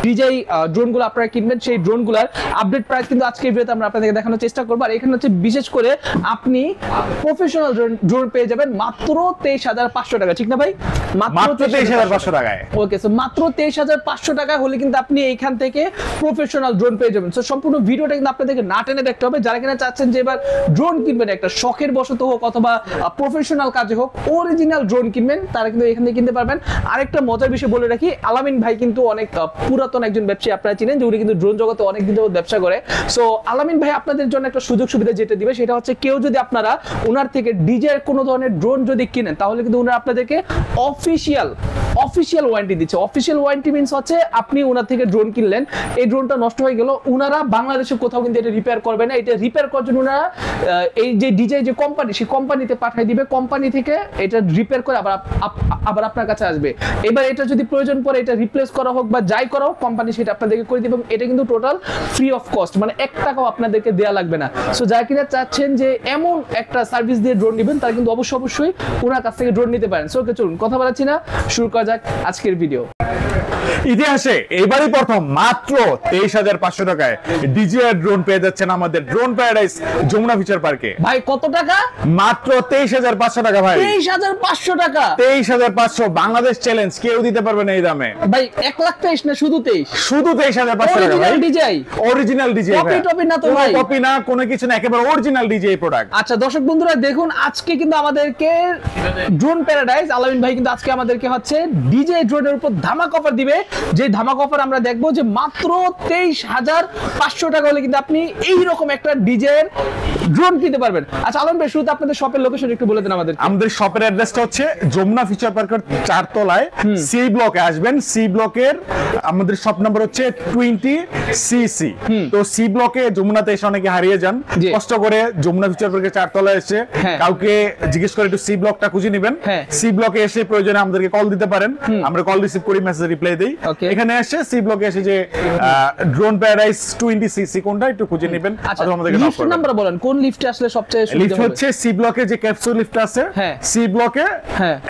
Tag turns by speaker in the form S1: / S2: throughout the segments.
S1: ডিজাই ড্রোনগুলো আপনারা কিনবেন, সেই ড্রোনগুলোর আপডেট প্রাইস কিন্তু আজকে এই ভিডিওতে আমরা আপনাদেরকে দেখানোর চেষ্টা করব। আর এখানে হচ্ছে বিশেষ করে আপনি প্রফেশনাল ড্রোন পেয়ে যাবেন মাত্র 23,500 টাকা, ঠিক না ভাই?
S2: মাত্র 23,500 টাকায়।
S1: ওকে, সো মাত্র 23,500 টাকা হলে কিন্তু আপনি এইখান থেকে প্রফেশনাল ড্রোন পেয়ে যাবেন। সো সম্পূর্ণ ভিডিওটা কিন্তু আপনাদেরকে না টেনে দেখতে হবে। যারা কিনা চাচ্ছেন যে এবার ড্রোন কিনবেন, একটা শখের বশত হোক অথবা প্রফেশনাল কাজে হোক, অরিজিনাল ড্রোন কিনবেন, তারা কিন্তু এখান থেকে কিনতে পারবেন। আরেকটা মজার বিষয় বলে রাখি, আলামিন ভাই কিন্তু অনেক পুরাতন একজন ব্যবসায়ী, আপনারা চিনেন যে উনি কিন্তু ড্রোন জগতে অনেক দিন ধরে ব্যবসা করে। সো আলামিন ভাই আপনাদের জন্য একটা সুযোগ সুবিধা যেটা দিবে সেটা হচ্ছে, কেউ যদি আপনারা ওনার থেকে ডিজে কোনো ধরনের ড্রোন যদি কিনেন, তাহলে কিন্তু ওনারা আপনাদেরকে অফিশিয়াল ওয়ারেন্টি দিচ্ছে। অফিশিয়াল ওয়ারেন্টি মিন্স হচ্ছে আপনি ওনার থেকে ড্রোন কিনলেন, এই ড্রোনটা নষ্ট হয়ে গেল, ওনারা বাংলাদেশে কোথাও কিন্তু এটা রিপেয়ার করবে না। এটা রিপেয়ার করার জন্য ওনারা এই যে ডিজে যে কোম্পানি, সেই কোম্পানিতে পাঠিয়ে দিবে, কোম্পানি থেকে এটা রিপেয়ার করে আবার আপনার কাছে আসবে। এবার এটা যদি প্রয়োজন পড়ে এটা রিপ্লেস করা হোক বা যাই করা হোক, কোম্পানি সেটা আপনাদেরকে করে দিবে। এটা কিন্তু টোটাল ফ্রি অফ কস্ট, মানে 1 টাকাও আপনাদেরকে দেয়া লাগবে না। সো যারা কিনা চাচ্ছেন যে এমন একটা সার্ভিস দিয়ে ড্রোন নেবেন, তারা কিন্তু অবশ্যই ওনার কাছ থেকে ড্রোন নিতে পারেন। সো চলুন কথা বলাচ্ছি না, শুরু করা যাক আজকের ভিডিও।
S2: ইতিহাসে এবারই প্রথম মাত্র 23,500 টাকায় ডিজিআই ড্রোন পেয়ে যাচ্ছেন আমাদের ড্রোন প্যারাডাইস যমুনা ফিচার পার্কে।
S1: ভাই কত টাকা?
S2: মাত্র 23,500 টাকা ভাই।
S1: 23,500 টাকা?
S2: 23,500 বাংলাদেশ চ্যালেঞ্জ, কেউ দিতে পারবে না এই দামে
S1: ভাই। 1,23,000 না, শুধু 23?
S2: শুধু 23,500 টাকা ভাই।
S1: অরিজিনাল ডিজাই, কপি না তো ভাই?
S2: কপি না, কোনো কিছু না, একেবারে অরিজিনাল ডিজাই প্রোডাক্ট।
S1: আচ্ছা দর্শক বন্ধুরা দেখুন, আজকে কিন্তু আমাদেরকে ড্রোন প্যারাডাইস আলামিন ভাই কিন্তু আজকে আমাদেরকে হচ্ছে ডিজে ড্রোনের উপর ধামাকা অফার দিবে। যে ধামাকা অফার আমরা দেখবো যে মাত্র 23,500 টাকা হলে কিন্তু আপনি এইরকম একটা ডিজের ড্রোন কিনতে পারবেন। আচ্ছা আলামিন ভাই, শুরুতে আপনাদের শপের লোকেশন একটু বলে দেন আমাদের।
S2: আমাদের শপের অ্যাড্রেসটা হচ্ছে যমুনা ফিচার পার্কের 4 তলায় সি ব্লকে আসবেন। সি ব্লকের আমাদের শপ নাম্বার হচ্ছে 20CC। তো সি ব্লকে যমুনাতে এসে অনেকে হারিয়ে যান, কষ্ট করে যমুনা ফিচার পার্কের 4 তলায় এসে কাউকে জিজ্ঞেস করে একটু সি ব্লকটা খুঁজে নেবেন। সি ব্লকে এসে প্রয়োজনে আমাদেরকে কল দিতে পারেন, আমরা কল রিসিভ করি, মেসেজ রিপ্লাই দেই। এখানে এসে সি ব্লকে এসে যে ড্রোন প্যারাডাইস 20CC কোনটা একটু খুঁজে নেবেন, অথবা আমাদেরকে নক করবেন।
S1: নাম্বার বলেন, কোন লিফটে আসলে সবচেয়ে সুবিধা হবে?
S2: লিফট হচ্ছে সি ব্লকে যে ক্যাপসুল লিফট আছে, সি ব্লকে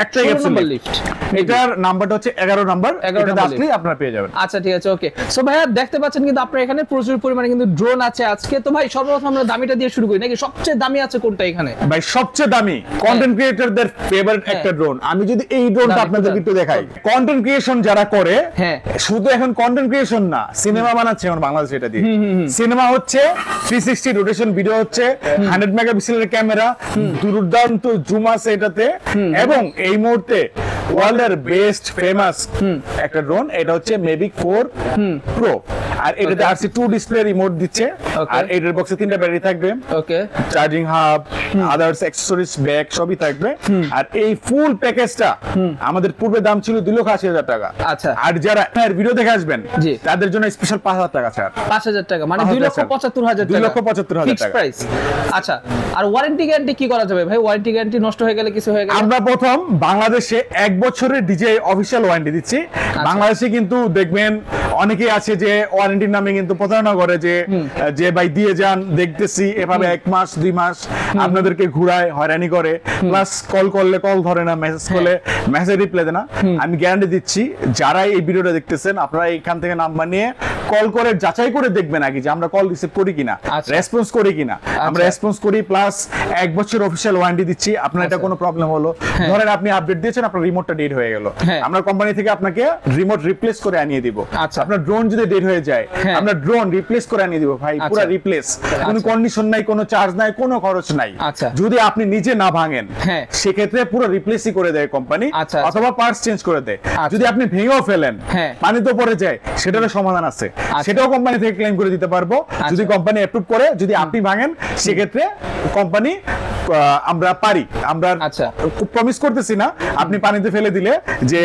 S2: একটা ক্যাপসুল লিফট, এটার নাম্বারটা হচ্ছে 11 নাম্বার। এটা আসলেই আপনারা পেয়ে যাবেন।
S1: আচ্ছা ঠিক আছে, ওকে। সো ভাইয়া দেখতে পাচ্ছেন কিন্তু আপনারা এখানে প্রচুর পরিমাণে কিন্তু ড্রোন আছে আজকে। তো ভাই সর্বপ্রথম আমরা দামিটা দিয়ে শুরু করি নাকি? সবচেয়ে দামি আছে কোনটা এখানে?
S2: ভাই সবচেয়ে দামি কন্টেন্ট ক্রিয়েটরদের ফেভারিট একটা ড্রোন। আমি যদি এই ড্রোনটা আপনাদের একটু দেখাই, কন্টেন্ট ক্রিয়েশন যারা করে, শুধু এখন কন্টেন্ট ক্রিয়েশন না, সিনেমা বানাচ্ছে এখন বাংলাদেশে এটা দিয়ে। সিনেমা হচ্ছে 360 রোটেশন ভিডিও হচ্ছে, 100 মেগাপিক্সেলের ক্যামেরা, দুর্দান্ত জুম আছে এটাতে, এবং এই মুহূর্তে ওয়ার্ল্ডের বেস্ট ফেমাস একটা ড্রোন, এটা হচ্ছে মেভিক 4 প্রো। আর এটাতে RC2 ডিসপ্লে রিমোট দিচ্ছে, আর এটার বক্সে 3টা ব্যাটারি থাকবে, okay, charging hub, others accessories, bag সবই থাকবে। আর এই ফুল প্যাকেজটা আমাদের পূর্বে দাম ছিল 2,80,000 টাকা।
S1: আচ্ছা,
S2: আর যারা ভিডিও দেখে আসবেন তাদের জন্য স্পেশাল 5,000 টাকা ছাড়।
S1: 5,000 টাকা মানে 2,75,000 টাকা,
S2: 2,75,000
S1: ফিক্স প্রাইস। আচ্ছা, আর ওয়ারেন্টি গ্যারান্টি কি করা যাবে ভাই? ওয়ারেন্টি গ্যারান্টি নষ্ট হয়ে গেলে, কিছু হয়ে গেলে?
S2: আমরা প্রথম বাংলাদেশে 1 বছরের ডিজে অফিশিয়াল ওয়ারেন্টি দিচ্ছি। বাংলাদেশে কিন্তু দেখবেন অনেকেই আছে যে ওয়ারেন্টির নামে কিন্তু প্রতারণা করে, যে ভাই দিয়ে যান, দেখতেছি, এভাবে 1 মাস 2 মাস আপনাদেরকে ঘুরায়, হয়রানি করে, প্লাস কল করলে কল ধরে না, মেসেজ করলে মেসেজ রিপ্লাই দেয় না। আমি গ্যারান্টি দিচ্ছি, যারা এই ভিডিওটা দেখতেছেন আপনারা এখান থেকে নাম্বার নিয়ে কল করে যাচাই করে দেখবেন আগে যে আমরা কল রিসিভ করি কিনা, রেসপন্স করি কিনা। আমরা রেসপন্স করি, প্লাস 1 বছর অফিশিয়াল ওয়ারেন্টি দিচ্ছি। আপনার এটা কোনো প্রবলেম হলো, ধরেন আপনি আপডেট দিয়েছেন, আপনার রিমোটটা ডেড হয়ে গেল, আমরা কোম্পানি থেকে আপনাকে রিমোট রিপ্লেস করে আনিয়ে দিব। আপনার ড্রোন যদি ডেড হয়ে যায়, আমরা ড্রোন রিপ্লেস করে আনিয়ে দিব ভাই, পুরো রিপ্লেস, কোনো কন্ডিশন নাই, কোনো চার্জ নাই, কোনো খরচ নাই। যদি আপনি নিজে না ভাঙেন সেক্ষেত্রে পুরো রিপ্লেসই করে দেয় কোম্পানি, অথবা পার্টস চেঞ্জ করে দেয়। যদি আপনি ভেঙেও ফেলেন, পানি তো পড়ে যায়, সেটারও সমাধান আছে, সেটাও কোম্পানি থেকে ক্লেম করে দিতে পারবো যদি কোম্পানি অ্যাপ্রুভ করে। যদি আপনি ভাঙেন সেক্ষেত্রে কোম্পানি আমরা পারি, আমরা প্রমিস করতেছি না আপনি পানিতে ফেলে দিলে যে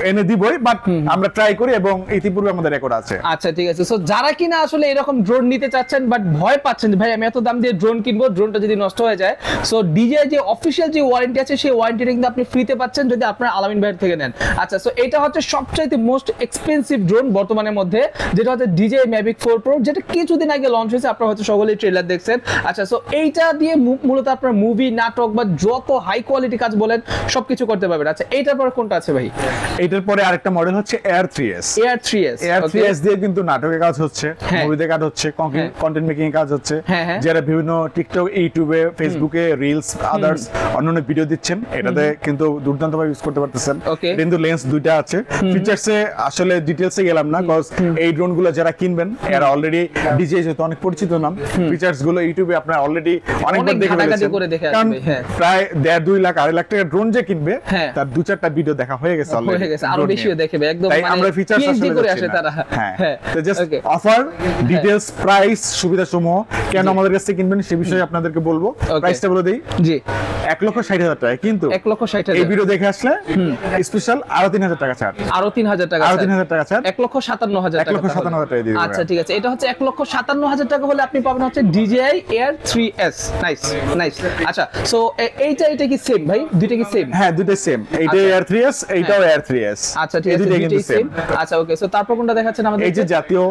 S2: এনে দিবই, বাট আমরা ট্রাই করি এবং ইতিপূর্বে আমাদের রেকর্ড আছে।
S1: আচ্ছা ঠিক আছে। সো যারা কিনা আসলে এরকম ড্রোন নিতে চাচ্ছেন বাট ভয় পাচ্ছেন ভাই আমি এত দাম দিয়ে ড্রোন কিনবো, ড্রোনটা যদি নষ্ট হয়ে যায়, সো ডিজে যে অফিশিয়াল যে ওয়ারেন্টি আছে সেই ওয়ারেন্টিটা কিন্তু আপনি ফ্রিতে পাচ্ছেন যদি আপনারা আলামিন ভাইয়ের থেকে নেন। আচ্ছা, সো এটা হচ্ছে সবচাইতে মোস্ট এক্সপেন্সিভ ড্রোন বর্তমানের মধ্যে, যেটা হচ্ছে ডিজে ম্যাভিক 4 প্রো, যেটা কিছুদিন আগে লঞ্চ হয়েছে, আপনারা হয়তো সকলেই ট্রেলার দেখছেন। আচ্ছা, সো এইটা দিয়ে মূলত আপনারা মুভি নাটক বা যত হাই কোয়ালিটি কাজ বলেন সবকিছু করতে পারবেন। আচ্ছা এইটার পর কোনটা আছে ভাই?
S2: এটার পরে আরেকটা মডেল হচ্ছে Air 3s।
S1: Air 3s
S2: দিয়ে কিন্তু নাটকের কাজ হচ্ছে, মুভিতে কাজ হচ্ছে, কন্টেন্ট মেকিং এর কাজ হচ্ছে। যারা বিভিন্ন টিকটক, ইউটিউবে, ফেসবুকে রিলস, আদার্স অন্যান্য ভিডিও দিচ্ছেন, এটাতে কিন্তু দুর্দান্ত ভাবে ইউজ করতে পারতেছেন। কিন্তু লেন্স দুইটা আছে। ফিচারসে আসলে ডিটেইলসে গেলাম না, কজ এই ড্রোন গুলো যারা কিনবেন এরা অলরেডি ডিজে যেহেতু অনেক পরিচিত নাম, ফিচারস গুলো ইউটিউবে আপনারা অলরেডি অনেকবার দেখে ফেলেছেন। কারণ প্রায় 1.5-2 লাখ 2.5 লাখ টাকা ড্রোন যে কিনবে তার 2-4টা ভিডিও দেখা হয়ে গেছে অলরেডি,
S1: হয়ে গেছে, আরো বেশিও দেখবে একদম।
S2: তাই আমরা ফিচারস আসলে
S1: করে আসে তারা।
S2: হ্যাঁ, তো জাস্ট অফার, ডিটেইলস, প্রাইস, সুবিধা সমূহ কেন আমাদের কাছে কিনবেন সে বিষয়ে আপনাদেরকে বলবো। প্রাইসটা বলে দেই। জি, 1,60,000 টাকা, কিন্তু
S1: 1,60,000
S2: এই ভিডিও দেখে আসলে স্পেশাল আরো 3,000 টাকা ছাড়,
S1: আরো 3,000 টাকা,
S2: আরো 3,000 টাকা ছাড়,
S1: 1,57,000 টাকা,
S2: 1,57,000 টাকা দিয়ে দিবেন।
S1: আচ্ছা ঠিক আছে, এটা হচ্ছে 1,57,000 টাকা হলে আপনি পাবেন হচ্ছে DJI Air 3s। Nice nice. আচ্ছা সো এটা কি সেম ভাই? দুইটা কি সেম?
S2: হ্যাঁ, দুইটা সেম। এইটা Air 3s, এইটাও Air 3s।
S1: আচ্ছা ঠিক আছে, দুইটাই সেম। আচ্ছা ওকে, সো তারপর কোনটা দেখাচ্ছেন আমাদের?
S2: এই যে জাতীয়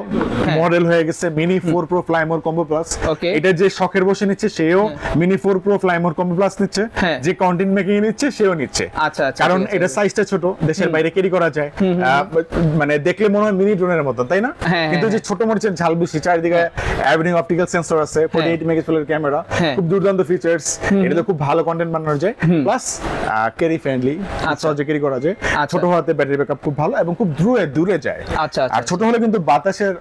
S2: মডেল হয়ে গেছে mini 4 Pro Fly More Combo Plus। এটা যে শখের বসে নিচ্ছে সেও mini 4 Pro Fly More Combo Plus নিচ্ছে, যে কন্টেন্ট মেকিং নিচ্ছে সেও নিচ্ছে।
S1: আচ্ছা আচ্ছা,
S2: কারণ এটা সাইজটা ছোট, দেশের বাইরে ক্যারি করা যায়, মানে দেখলে মনে হয় মিনি ড্রোনের মতো, তাই না? কিন্তু যে ছোট মরিচের ঝাল বেশি, চারিদিকে অ্যাভিনিং অপটিক্যাল সেন্সর আছে, 48 মেগাপিক্সেলের ক্যামেরা, খুব দুর্দান্ত ফিচারস, এটাতে খুব ভালো কন্টেন্ট বানানো যায়, প্লাস ক্যারি ফ্রেন্ডলি, সহজে ক্যারি করা যায়, ছোট হওয়াতে ব্যাটারি ব্যাকআপ খুব ভালো এবং খুব দূরে যায়।
S1: আচ্ছা,
S2: আর ছোট হলে কিন্তু বাতাসের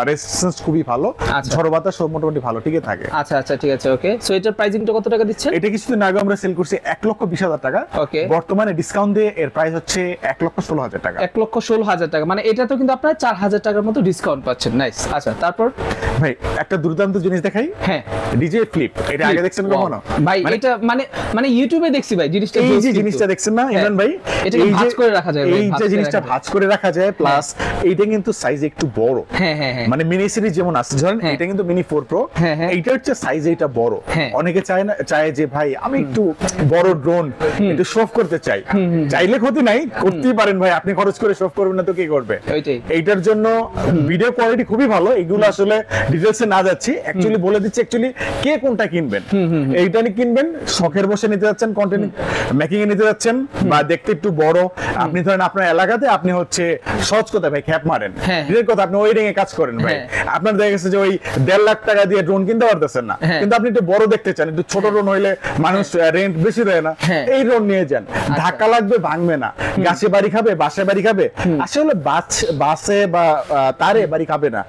S2: রেজিস্ট্যান্স খুবই ভালো, ঝড় বাতাস মোটামুটি ভালো টিকে থাকে।
S1: আচ্ছা আচ্ছা ঠিক আছে, ওকে। সো এটার প্রাইসিংটা কত টাকা দিচ্ছেন?
S2: এটা কিছুদিন আগে আমরা সেল করছি 1,20,000 টাকা।
S1: ওকে,
S2: বর্তমানে ডিসকাউন্ট দিয়ে এর প্রাইস হচ্ছে 1,16,000 টাকা।
S1: 1,16,000 টাকা, মানে এটা তো কিন্তু আপনারা 4,000 টাকার মতো ডিসকাউন্ট পাচ্ছেন। নাইস। আচ্ছা তারপর
S2: ভাই একটা দুর্দান্ত জিনিস দেখাই।
S1: হ্যাঁ,
S2: DJI Flip। এটা আগে দেখছেন কখনো
S1: ভাই? এটা মানে ইউটিউবে দেখছি ভাই জিনিসটা।
S2: এই যে জিনিসটা দেখছেন না ইমরান ভাই,
S1: এটা কি ভাঁজ করে রাখা যায়?
S2: এই যে জিনিসটা ভাঁজ করে রাখা যায়, প্লাস এইটা কিন্তু সাইজ একটু বড়।
S1: হ্যাঁ হ্যাঁ হ্যাঁ,
S2: মানে মিনি সিরিজ যেমন আছে, ধরেন এটা কিন্তু মিনি 4 Pro, এইটা হচ্ছে সাইজ এটা বড়। অনেকে চায় যে ভাই আমি একটু বড় ড্রোন একটু শো অফ করতে চাই, চাইলে ক্ষতি নাই, করতেই পারেন ভাই, আপনি খরচ করে শো অফ করবেন না তো কি করবে? এইটার জন্য ভিডিও কোয়ালিটি খুবই ভালো। এগুলো আসলে ডিটেইলসে না যাচ্ছি, অ্যাকচুয়ালি বলে দিচ্ছি অ্যাকচুয়ালি কে কোনটা কিনবেন। এইটা কিনবেন শখের বসে নিতে যাচ্ছেন, কন্টেন্ট মেকিং এ নিতে যাচ্ছেন, বা দেখতে একটু বড়, আপনি ধরেন আপনার এলাকাতে আপনি হচ্ছে সহজ কথা ভাই খ্যাপ মারেন, ডিরেক্ট কথা আপনি ওয়েডিং এ কাজ করেন ভাই, আপনার দেখা গেছে যে ওই 1.5 লাখ টাকা দিয়ে ড্রোন কিনতে পারতেছেন না, কিন্তু আপনি একটু বড় দেখতে চান, একটু ছোট ড্রোন হইলে মানুষ রেন্ট বেশি দেয় না, এই ড্রোন নিয়ে যান, ধাক্কা লাগবে ভাঙবে না, গাছে বাড়ি খাবে, বাসায় বাড়ি খাবে, আসলে বাসে বা তারে বাড়ি খাবে না,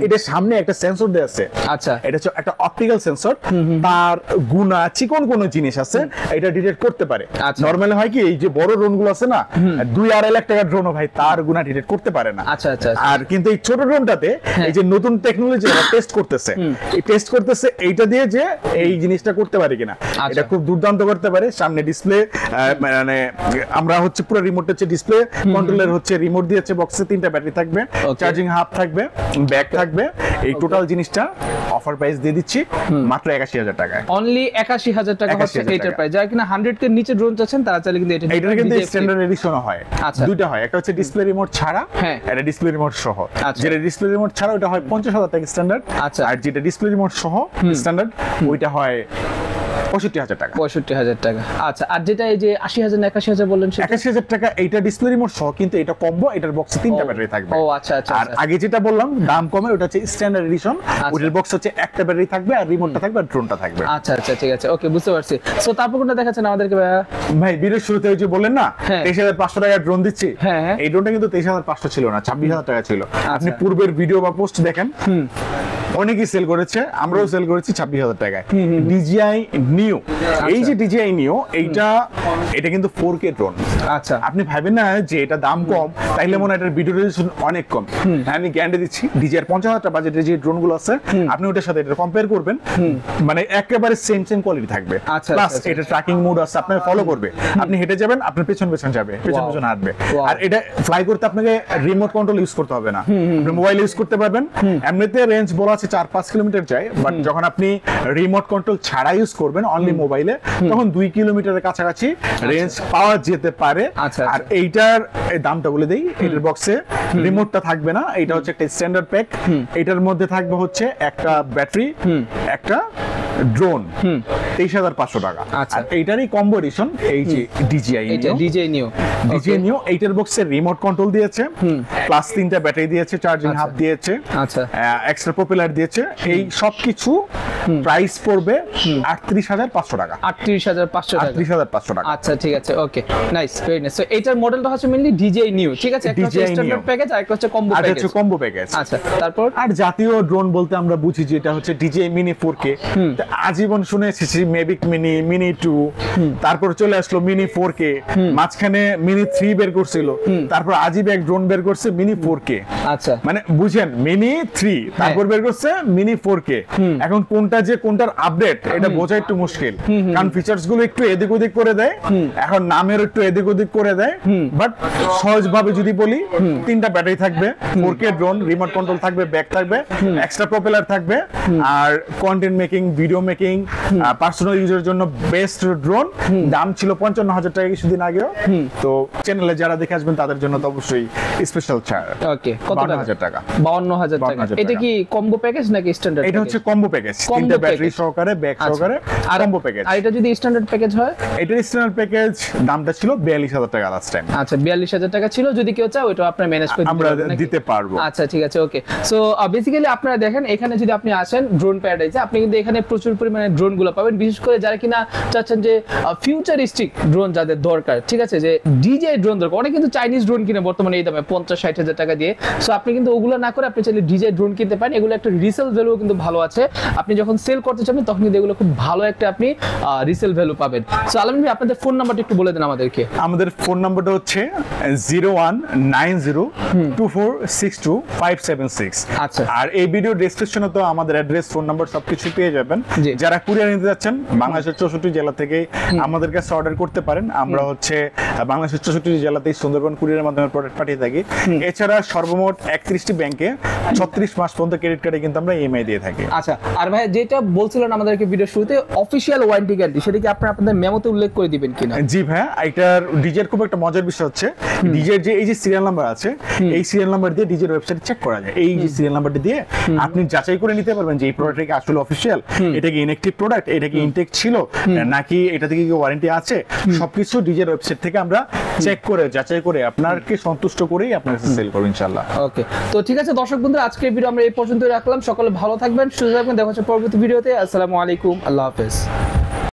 S2: এটা সামনে একটা সেন্সর দেয়া আছে। আচ্ছা, এটা হচ্ছে একটা অপটিক্যাল সেন্সর, তার গুণা চিকন কোন জিনিস আছে এটা ডিটেক্ট করতে পারে। নরমালি হয় কি, এই যে বড় ড্রোন গুলো আছে না, 2-2.5 লাখ টাকার ড্রোন ভাই তার গুণা ডিটেক্ট করতে পারে না। আচ্ছা আচ্ছা, আর কিন্তু এই ছোট ড্রোনটাতে এই যে নতুন টেকনোলজি টেস্ট করতেছে, এই টেস্ট করতেছে এইটা দিয়ে যে এই জিনিসটা করতে পারে কিনা, এটা খুব দুর্দান্ত করতে পারে। সামনে ডিসপ্লে, মানে আমরা হচ্ছে পুরো রিমোট হচ্ছে ডিসপ্লে, কন্ট্রোলার হচ্ছে রিমোট দিয়ে হচ্ছে, বক্সে 3টা ব্যাটারি থাকবে, চার্জিং হাব থাকবে, ব্যাগ থাকবে, এই টোটাল জিনিসটা অফার প্রাইস দিয়ে দিচ্ছি মাত্র 81,000 টাকায়।
S1: অনলি 81,000 টাকা হচ্ছে এইটার প্রাইস। যারা কিনা 100 কে নিচে ড্রোন চাচ্ছেন তারা চাইলে কিন্তু
S2: এটা কিন্তু স্ট্যান্ডার্ড এডিশন হয়। দুইটা হয়, একটা হচ্ছে ডিসপ্লে রিমোট ছাড়া, এটা ডিসপ্লে রিমোট সহ। যেটা ডিসপ্লে রিমোট ছাড়া ওটা হয় 50,000 টাকা স্ট্যান্ডার্ড, আর যেটা ডিসপ্লে রিমোট সহ স্ট্যান্ডার্ড ওইটা হয় 65,000 টাকা।
S1: 65,000 টাকা। আচ্ছা, আর যেটা এই যে 80,000 81,000 বললেন,
S2: 81,000 টাকা এইটা ডিসপ্লে রিমোট সহ, কিন্তু এটা কম্বো, এটার বক্সে 3টা ব্যাটারি থাকবে।
S1: ও আচ্ছা আচ্ছা।
S2: আর আগে যেটা বললাম দাম কমে, ওটা হচ্ছে স্ট্যান্ডার্ড এডিশন, ওটার বক্স হচ্ছে একটা ব্যাটারি থাকবে, আর রিমোটটা থাকবে, আর ড্রোনটা থাকবে।
S1: আচ্ছা আচ্ছা ঠিক আছে, ওকে বুঝতে পারছি। সো তারপর কোনটা দেখাচ্ছেন আমাদেরকে ভাইয়া?
S2: ভাই ভিডিওর শুরুতে ওই যে বললেন না 23,500 টাকা ড্রোন দিচ্ছি, এই ড্রোনটা কিন্তু 23,500 ছিল না, 26,000 টাকা ছিল। আপনি পূর্বের ভিডিও বা পোস্ট দেখেন, অনেকেই সেল করেছে, আমরাও সেল করেছি 26,000 টাকায়। DJI Neo, এই যে DJI Neo, এটা কিন্তু 4K ড্রোন। আচ্ছা, আপনি ভাবেন না যে এটা দাম কম, তাইলে মনে হয় এটার ভিডিও রেজোলিউশন অনেক কম। আমি গ্যারান্টি দিচ্ছি, DJI 50,000 টাকা বাজেটের যে ড্রোন গুলো আছে, আপনি ওটার সাথে এটা কম্পেয়ার করবেন, মানে একেবারে সেম কোয়ালিটি থাকবে। প্লাস এটা ট্র্যাকিং মোড আছে, আপনাকে ফলো করবে, আপনি হেঁটে যাবেন, আপনার পেছন যাবে, পেছন হাঁটবে। আর এটা ফ্লাই করতে আপনাকে রিমোট কন্ট্রোল ইউজ করতে হবে না, আপনি মোবাইল ইউজ করতে পারবেন। এমনিতে রেঞ্জ বলা আছে 4-5 কিলোমিটার যায়, বাট যখন আপনি রিমোট কন্ট্রোল ছাড়া ইউজ করবেন অনলি মোবাইলে, তখন 2 কিলোমিটারের কাছাকাছি রেঞ্জ পাওয়া যেতে পারে। আর এইটার দামটা বলে দেই, এটার বক্সে রিমোটটা থাকবে না, এটা হচ্ছে একটা স্ট্যান্ডার্ড প্যাক। এটার মধ্যে থাকবে হচ্ছে একটা ব্যাটারি, একটা ড্রোন, 23,500 টাকা।
S1: আচ্ছা।
S2: আর এইটারই কম্বো এডিশন এই যে DJI
S1: এটা DJI Neo
S2: DJI Neo 8 এর বক্সের রিমোট কন্ট্রোল দিয়েছে, প্লাস 3টা ব্যাটারি দিয়েছে, চার্জিং হাব দিয়েছে,
S1: আচ্ছা
S2: এক্সট্রা প্রপেলার দিয়েছে। এই সবকিছু প্রাইস পড়বে 38,500 টাকা।
S1: 38,500 টাকা।
S2: 38,500 টাকা।
S1: আচ্ছা ঠিক আছে, okay nice, very nice. So এটার মডেলটা হচ্ছে মেইনলি DJI Neo, ঠিক আছে? একটা হচ্ছে
S2: DJI
S1: স্ট্যান্ডার্ড
S2: Neo।
S1: প্যাকেজ আর একটা হচ্ছে কম্বো
S2: আর
S1: প্যাকেজ।
S2: হচ্ছে কম্বো প্যাকেজ।
S1: আচ্ছা, তারপর
S2: আর জাতীয় ড্রোন বলতে আমরা বুঝি যে এটা হচ্ছে DJI Mini 4K। তা আজীবন শুনে এসেছি Mavic Mini, Mini 2, তারপর চলে আসলো Mini 4K, মাঝখানে Mini 3 বের করছিল, তারপর আজিব এক ড্রোন বের করছে Mini 4K।
S1: আচ্ছা
S2: মানে বুঝেন Mini 3 তারপর বের করছে Mini 4K। এখন কোনটা যে কোনটার আপডেট এটা বোঝা একটু মুশকিল, কারণ ফিচারস গুলো একটু এদিক ওদিক করে দেয়, এখন নামের একটু এদিক ওদিক করে দেয়। বাট সহজভাবে যদি বলি, 3টা ব্যাটারি থাকবে, 4K ড্রোন, রিমোট কন্ট্রোল থাকবে, ব্যাক থাকবে, এক্সট্রা প্রপেলার থাকবে, আর content making, video making, personal ইউজের জন্য বেস্ট ড্রোন। দাম ছিল 55,000 টাকা কিছুদিন আগেও। তো চ্যানেলে যারা দেখে আসবেন তাদের জন্য তো অবশ্যই স্পেশাল ছাড়।
S1: ওকে, কত টাকা?
S2: 52,000 টাকা।
S1: 52,000 টাকা।
S2: 52,000
S1: এটা কি কম্বো প্যাকেজ নাকি স্ট্যান্ডার্ড?
S2: এটা হচ্ছে কম্বো প্যাকেজ,
S1: Combo
S2: 3টা ব্যাটারি
S1: package।
S2: সহকারে, ব্যাক সহকারে
S1: আর
S2: কম্বো প্যাকেজ।
S1: আর এটা যদি স্ট্যান্ডার্ড প্যাকেজ হয়?
S2: এটার স্ট্যান্ডার্ড প্যাকেজ দামটা ছিল 42,000 টাকা লাস্ট টাইম।
S1: আচ্ছা, 42,000 টাকা ছিল। যদি কেউ চায় ওটা আপনারা ম্যানেজ করে
S2: আমরা
S1: পারবেন নাকি?
S2: দিতে পারবো।
S1: আচ্ছা ঠিক আছে, ওকে। সো বেসিক্যালি আপনারা দেখেন এখানে যদি আপনি আসেন ড্রোন প্যারাডাইজে, আপনি কিন্তু এখানে প্রচুর পরিমাণে ড্রোন গুলো পাবেন, বিশেষ করে যারা কিনা চাচ্ছেন যে ফিউচারিস্টিক ড্রোন যাদের দরকার, ঠিক আছে, যে DJI ড্রোন দরকার। অনেক কিন্তু চাইনিজ ড্রোন কিনে বর্তমানে এই দামে 50-60,000 টাকা দিয়ে। সো আপনি কিন্তু ওগুলো না করে আপনি চাইলে DJI ড্রোন কিনতে পারেন। এগুলো একটা রিসেল ভ্যালু কিন্তু ভালো আছে। আপনি যখন সেল করতে চাবেন তখন কিন্তু এগুলো খুব ভালো একটা আপনি রিসেল ভ্যালু পাবেন। সো আলম ভাই, আপনাদের ফোন নাম্বারটা একটু বলে দেন আমাদেরকে।
S2: আমাদের ফোন নাম্বারটা হচ্ছে 019024625576।
S1: আচ্ছা।
S2: আর এই ভিডিও ডেসক্রিপশনে তো আমাদের অ্যাড্রেস, ফোন নাম্বার সবকিছু পেয়ে যাবেন।
S1: জি।
S2: যারা কুরিয়ার নিতে যাচ্ছেন বাংলাদেশের 64 জেলা থেকে আমাদের কাছে অর্ডার করতে পারেন। আমরা হচ্ছে বাংলাদেশের 64 জেলাতেই সুন্দরবন কুরিয়ারের মাধ্যমে প্রোডাক্ট পাঠিয়ে থাকি। এছাড়া সর্বমোট 31টি ব্যাংকে 36 মাস পর্যন্ত ক্রেডিট কার্ডে কিন্তু আমরা EMI দিয়ে থাকি।
S1: আচ্ছা, আর ভাই যেটা বলছিলেন আমাদেরকে ভিডিও শুরুতে, অফিশিয়াল ওয়ারেন্টি গ্যারান্টি, সেটা কি আপনারা আপনাদের মেমোতে উল্লেখ করে দিবেন কিনা?
S2: জি ভাইয়া, এটার ডিজের খুব একটা মজার বিষয় হচ্ছে ডিজের যে এই যে সিরিয়াল নাম্বার আছে, এই সিরিয়াল নাম্বার দিয়ে ডিজের ওয়েবসাইট চেক করা যায়। এই যে সিরিয়াল নাম্বারটি দিয়ে আপনি যাচাই করে নিতে পারবেন যে এই প্রোডাক্টটা কি আসলে অফিশিয়াল, এটা কি ইনঅ্যাক্টিভ প্রোডাক্ট, এটা কি ইনটেক ছিল নাকি এটা থেকে কি ওয়ারেন্টি আছে। সবকিছু ডিজের ওয়েবসাইট থেকে আমরা চেক করে যাচাই করে আপনাকে সন্তুষ্ট করেই আপনার কাছে সেল করব ইনশাআল্লাহ।
S1: ওকে, তো ঠিক আছে দর্শক বন্ধুরা, আজকের ভিডিও আমরা এই পর্যন্ত রাখলাম। সকলে ভালো থাকবেন, সুস্থ থাকবেন। দেখা হচ্ছে পরবর্তী ভিডিওতে। আসসালামু আলাইকুম, আল্লাহ হাফেজ।